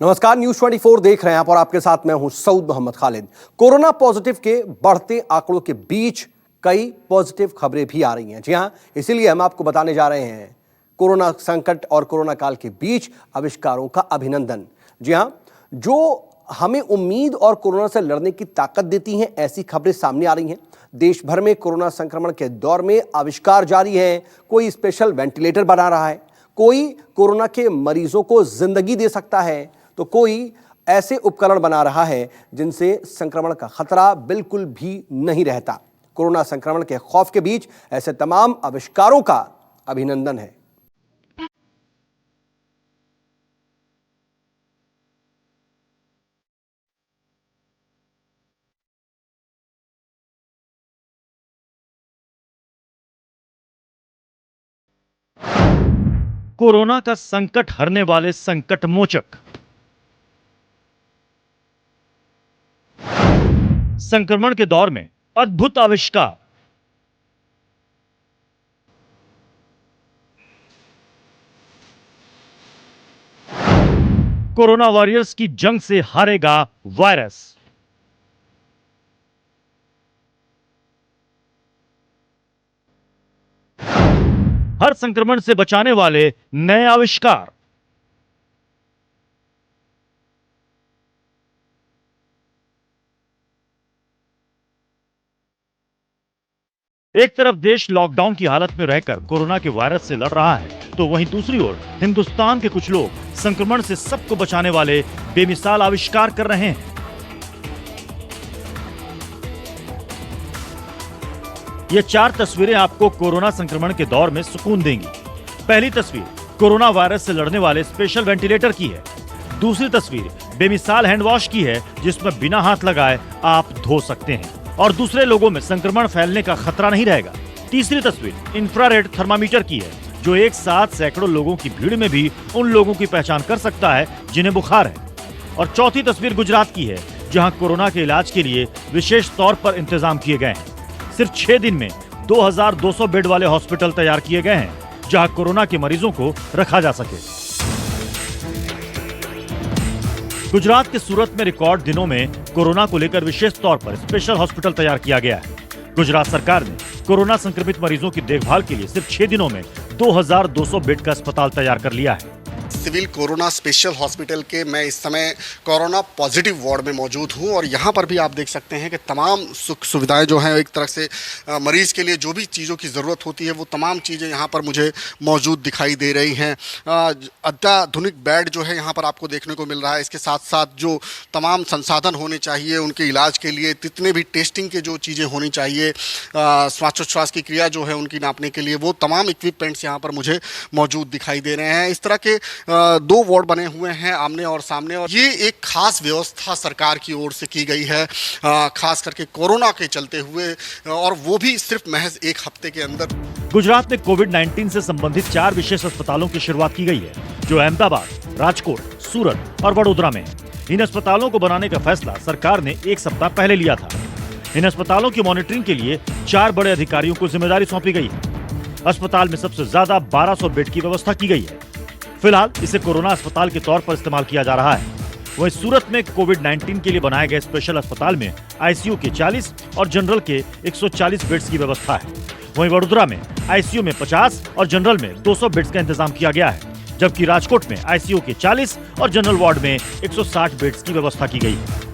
नमस्कार, न्यूज 24 देख रहे हैं आप और आपके साथ मैं हूं सऊद मोहम्मद खालिद। कोरोना पॉजिटिव के बढ़ते आंकड़ों के बीच कई पॉजिटिव खबरें भी आ रही हैं। जी हां, इसीलिए हम आपको बताने जा रहे हैं कोरोना संकट और कोरोना काल के बीच आविष्कारों का अभिनंदन। जी हां, जो हमें उम्मीद और कोरोना से लड़ने की ताकत देती हैं, ऐसी खबरें सामने आ रही हैं। देश भर में कोरोना संक्रमण के दौर में आविष्कार जारी है। कोई स्पेशल वेंटिलेटर बना रहा है, कोई कोरोना के मरीजों को जिंदगी दे सकता है, तो कोई ऐसे उपकरण बना रहा है जिनसे संक्रमण का खतरा बिल्कुल भी नहीं रहता। कोरोना संक्रमण के खौफ के बीच ऐसे तमाम आविष्कारों का अभिनंदन है। कोरोना का संकट हरने वाले संकट मोचक। संक्रमण के दौर में अद्भुत आविष्कार। कोरोना वॉरियर्स की जंग से हारेगा वायरस। हर संक्रमण से बचाने वाले नए आविष्कार। एक तरफ देश लॉकडाउन की हालत में रहकर कोरोना के वायरस से लड़ रहा है, तो वहीं दूसरी ओर हिंदुस्तान के कुछ लोग संक्रमण से सबको बचाने वाले बेमिसाल आविष्कार कर रहे हैं। ये 4 तस्वीरें आपको कोरोना संक्रमण के दौर में सुकून देंगी। पहली तस्वीर कोरोना वायरस से लड़ने वाले स्पेशल वेंटिलेटर की है। दूसरी तस्वीर बेमिसाल हैंड वॉश की है, जिसमें बिना हाथ लगाए आप धो सकते हैं और दूसरे लोगों में संक्रमण फैलने का खतरा नहीं रहेगा। तीसरी तस्वीर इंफ्रारेड थर्मामीटर की है, जो एक साथ सैकड़ों लोगों की भीड़ में भी उन लोगों की पहचान कर सकता है जिन्हें बुखार है। और चौथी तस्वीर गुजरात की है, जहां कोरोना के इलाज के लिए विशेष तौर पर इंतजाम किए गए हैं। सिर्फ 6 दिन में 2200 बेड वाले हॉस्पिटल तैयार किए गए हैं, जहां कोरोना के मरीजों को रखा जा सके। गुजरात के सूरत में रिकॉर्ड दिनों में कोरोना को लेकर विशेष तौर पर स्पेशल हॉस्पिटल तैयार किया गया है। गुजरात सरकार ने कोरोना संक्रमित मरीजों की देखभाल के लिए सिर्फ 6 दिनों में 2200 बेड का अस्पताल तैयार कर लिया है। सिविल कोरोना स्पेशल हॉस्पिटल के मैं इस समय कोरोना पॉजिटिव वार्ड में मौजूद हूं और यहां पर भी आप देख सकते हैं कि तमाम सुख सुविधाएं जो हैं, एक तरह से मरीज़ के लिए जो भी चीज़ों की ज़रूरत होती है वो तमाम चीज़ें यहां पर मुझे मौजूद दिखाई दे रही हैं। अत्याधुनिक बेड जो है यहां पर आपको देखने को मिल रहा है। इसके साथ साथ जो तमाम संसाधन होने चाहिए उनके इलाज के लिए, जितने भी टेस्टिंग के जो चीज़ें होनी चाहिए, श्वासोच्छ्वास की क्रिया जो है उनकी नापने के लिए, वो तमाम इक्विपमेंट्स यहाँ पर मुझे मौजूद दिखाई दे रहे हैं। इस तरह के 2 वार्ड बने हुए हैं आमने और सामने, और ये एक खास व्यवस्था सरकार की ओर से की गई है, खास करके कोरोना के चलते हुए, और वो भी सिर्फ महज 1 हफ्ते के अंदर। गुजरात में कोविड-19 से संबंधित 4 विशेष अस्पतालों की शुरुआत की गई है, जो अहमदाबाद, राजकोट, सूरत और वडोदरा में है। इन अस्पतालों को बनाने का फैसला सरकार ने 1 सप्ताह पहले लिया था। इन अस्पतालों की मॉनिटरिंग के लिए 4 बड़े अधिकारियों को जिम्मेदारी सौंपी गई है। अस्पताल में सबसे ज्यादा 1200 बेड की व्यवस्था की गई है। फिलहाल इसे कोरोना अस्पताल के तौर पर इस्तेमाल किया जा रहा है। वहीं सूरत में कोविड-19 के लिए बनाए गए स्पेशल अस्पताल में आईसीयू के 40 और जनरल के 140 बेड्स की व्यवस्था है। वहीं वडोदरा में आईसीयू में 50 और जनरल में 200 बेड्स का इंतजाम किया गया है, जबकि राजकोट में आईसीयू के 40 और जनरल वार्ड में 160 बेड्स की व्यवस्था की गई है।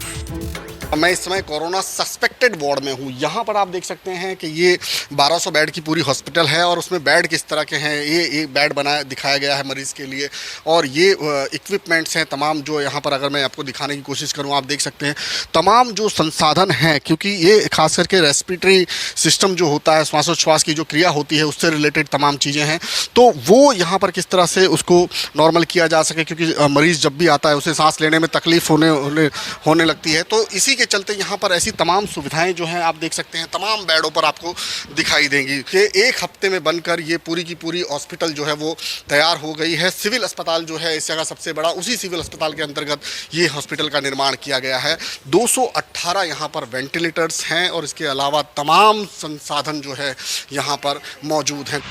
मैं इस समय कोरोना सस्पेक्टेड वार्ड में हूँ। यहाँ पर आप देख सकते हैं कि ये 1200 बेड की पूरी हॉस्पिटल है और उसमें बेड किस तरह के हैं, ये बेड बनाया दिखाया गया है मरीज़ के लिए, और ये इक्विपमेंट्स हैं तमाम जो यहाँ पर, अगर मैं आपको दिखाने की कोशिश करूँ, आप देख सकते हैं तमाम जो संसाधन हैं, क्योंकि ये खास करके रेस्पिरेटरी सिस्टम जो होता है, श्वासोच्छ्वास की जो क्रिया होती है उससे रिलेटेड तमाम चीज़ें हैं, तो वो यहाँ पर किस तरह से उसको नॉर्मल किया जा सके, क्योंकि मरीज़ जब भी आता है उसे सांस लेने में तकलीफ होने लगती है। तो इसी के चलते यहाँ पर ऐसी तमाम सुविधाएं जो हैं आप देख सकते हैं तमाम बेडों पर आपको दिखाई देंगी कि 1 हफ्ते में बनकर ये पूरी की पूरी हॉस्पिटल जो है वो तैयार हो गई है। सिविल अस्पताल जो है इस जगह सबसे बड़ा, उसी सिविल अस्पताल के अंतर्गत ये हॉस्पिटल का निर्माण किया गया है। 218 यहाँ पर वेंटिलेटर्स हैं और इसके अलावा तमाम संसाधन जो है यहाँ पर मौजूद हैं।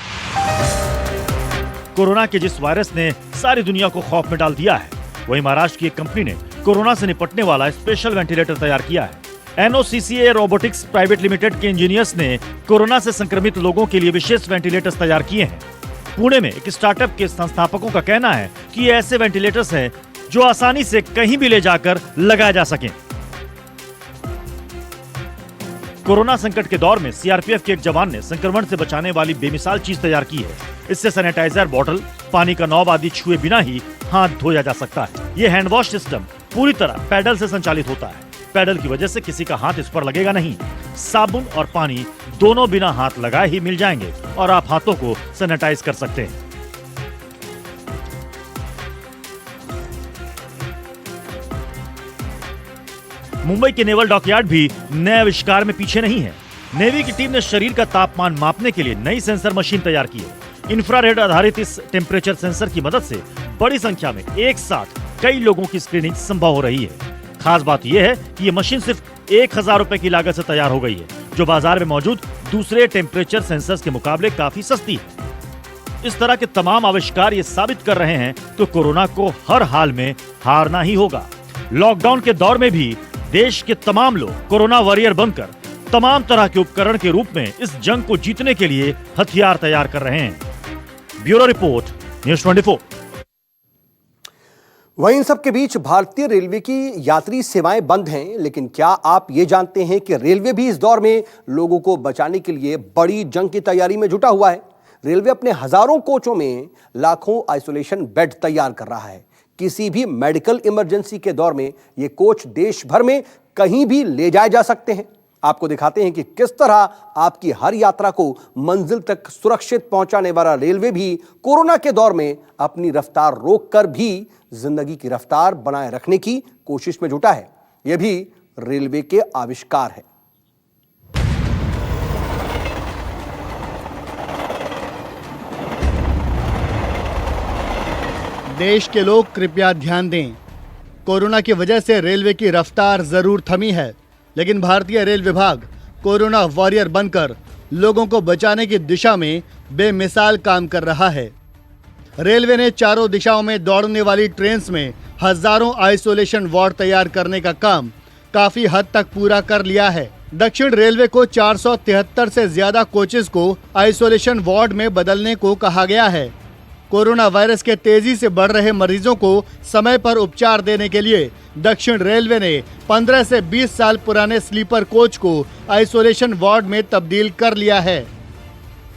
कोरोना के जिस वायरस ने सारी दुनिया को खौफ में डाल दिया है, वहीं महाराष्ट्र की एक कंपनी ने कोरोना से निपटने वाला स्पेशल वेंटिलेटर तैयार किया है। NOCCA रोबोटिक्स प्राइवेट लिमिटेड के इंजीनियर्स ने कोरोना से संक्रमित लोगों के लिए विशेष वेंटिलेटर्स तैयार किए हैं। पुणे में एक स्टार्टअप के संस्थापकों का कहना है कि ये ऐसे वेंटिलेटर्स हैं जो आसानी से कहीं भी ले जाकर लगाए जा सकें। कोरोना संकट के दौर में CRPF के एक जवान ने संक्रमण से बचाने वाली बेमिसाल चीज तैयार की है। इससे सैनिटाइजर बॉटल, पानी का नॉब आदि छुए बिना ही हाथ धोया जा सकता है। ये हैंड वॉश सिस्टम पूरी तरह पैडल से संचालित होता है। पैडल की वजह से किसी का हाथ इस पर लगेगा नहीं। साबुन और पानी दोनों बिना हाथ लगाए ही मिल जाएंगे और आप हाथों को सैनिटाइज कर सकते हैं। मुंबई के नेवल डॉकयार्ड भी नए आविष्कार में पीछे नहीं है। नेवी की टीम ने शरीर का तापमान मापने के लिए नई सेंसर मशीन तैयार की है। इंफ्रारेड आधारित इस टेम्परेचर सेंसर की मदद से बड़ी संख्या में एक साथ कई लोगों की स्क्रीनिंग संभव हो रही है। खास बात यह है कि ये मशीन सिर्फ 1000 रुपए की लागत से तैयार हो गई है, जो बाजार में मौजूद दूसरे टेम्परेचर सेंसर्स के मुकाबले काफी सस्ती है। इस तरह के तमाम आविष्कार ये साबित कर रहे हैं तो कोरोना को हर हाल में हारना ही होगा। लॉकडाउन के दौर में भी देश के तमाम लोग कोरोना वॉरियर बनकर तमाम तरह के उपकरण के रूप में इस जंग को जीतने के लिए हथियार तैयार कर रहे हैं। Bureau report, news 24। वहीं इन सब के बीच भारतीय रेलवे की यात्री सेवाएं बंद हैं, लेकिन क्या आप ये जानते हैं कि रेलवे भी इस दौर में लोगों को बचाने के लिए बड़ी जंग की तैयारी में जुटा हुआ है। रेलवे अपने हजारों कोचों में लाखों आइसोलेशन बेड तैयार कर रहा है। किसी भी मेडिकल इमरजेंसी के दौर में ये कोच देश भर में कहीं भी ले जाए जा सकते हैं। आपको दिखाते हैं कि किस तरह आपकी हर यात्रा को मंजिल तक सुरक्षित पहुंचाने वाला रेलवे भी कोरोना के दौर में अपनी रफ्तार रोककर भी जिंदगी की रफ्तार बनाए रखने की कोशिश में जुटा है। यह भी रेलवे के आविष्कार है। देश के लोग कृपया ध्यान दें, कोरोना की वजह से रेलवे की रफ्तार जरूर थमी है, लेकिन भारतीय रेल विभाग कोरोना वॉरियर बनकर लोगों को बचाने की दिशा में बेमिसाल काम कर रहा है। रेलवे ने चारों दिशाओं में दौड़ने वाली ट्रेन्स में हजारों आइसोलेशन वार्ड तैयार करने का काम काफी हद तक पूरा कर लिया है। दक्षिण रेलवे को 473 से ज्यादा कोचेस को आइसोलेशन वार्ड में बदलने को कहा गया है। कोरोना वायरस के तेजी से बढ़ रहे मरीजों को समय पर उपचार देने के लिए दक्षिण रेलवे ने 15 से 20 साल पुराने स्लीपर कोच को आइसोलेशन वार्ड में तब्दील कर लिया है।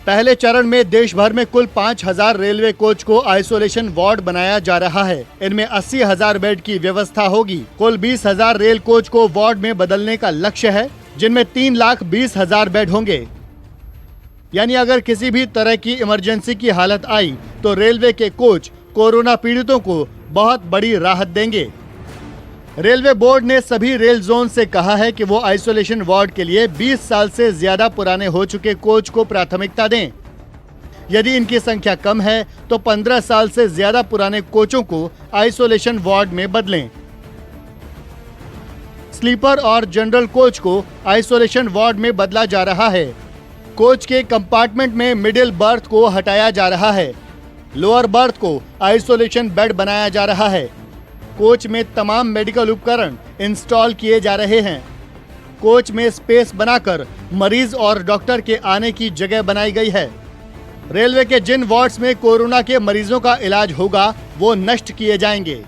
पहले चरण में देश भर में कुल 5000 रेलवे कोच को आइसोलेशन वार्ड बनाया जा रहा है। इनमें 80,000 बेड की व्यवस्था होगी। कुल 20,000 रेल कोच को वार्ड में बदलने का लक्ष्य है, जिनमें 3,20,000 बेड होंगे। यानी अगर किसी भी तरह की इमरजेंसी की हालत आई तो रेलवे के कोच कोरोना पीड़ितों को बहुत बड़ी राहत देंगे। रेलवे बोर्ड ने सभी रेल जोन से कहा है कि वो आइसोलेशन वार्ड के लिए 20 साल से ज्यादा पुराने हो चुके कोच को प्राथमिकता दें। यदि इनकी संख्या कम है तो 15 साल से ज्यादा पुराने कोचों को आइसोलेशन वार्ड में बदलें। स्लीपर और जनरल कोच को आइसोलेशन वार्ड में बदला जा रहा है। कोच के कंपार्टमेंट में मिडिल बर्थ को हटाया जा रहा है। लोअर बर्थ को आइसोलेशन बेड बनाया जा रहा है। कोच में तमाम मेडिकल उपकरण इंस्टॉल किए जा रहे हैं। कोच में स्पेस बनाकर मरीज और डॉक्टर के आने की जगह बनाई गई है। रेलवे के जिन वार्ड्स में कोरोना के मरीजों का इलाज होगा वो नष्ट किए जाएंगे।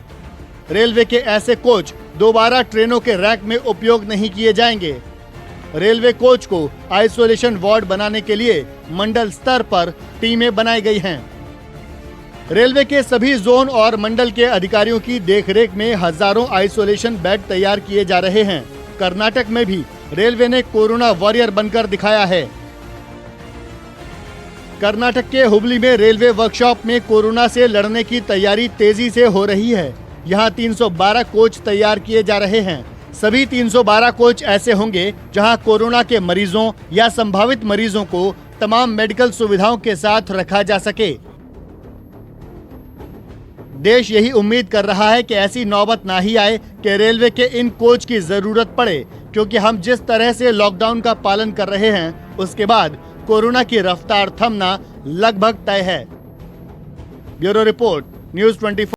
रेलवे के ऐसे कोच दोबारा ट्रेनों के रैक में उपयोग नहीं किए जाएंगे। रेलवे कोच को आइसोलेशन वार्ड बनाने के लिए मंडल स्तर पर टीमें बनाई गई हैं। रेलवे के सभी जोन और मंडल के अधिकारियों की देखरेख में हजारों आइसोलेशन बेड तैयार किए जा रहे हैं। कर्नाटक में भी रेलवे ने कोरोना वॉरियर बनकर दिखाया है। कर्नाटक के हुबली में रेलवे वर्कशॉप में कोरोना से लड़ने की तैयारी तेजी से हो रही है। यहाँ 312 कोच तैयार किए जा रहे हैं। सभी 312 कोच ऐसे होंगे जहां कोरोना के मरीजों या संभावित मरीजों को तमाम मेडिकल सुविधाओं के साथ रखा जा सके। देश यही उम्मीद कर रहा है कि ऐसी नौबत ना ही आए कि रेलवे के इन कोच की जरूरत पड़े, क्योंकि हम जिस तरह से लॉकडाउन का पालन कर रहे हैं उसके बाद कोरोना की रफ्तार थमना लगभग तय है। Bureau report, news 24।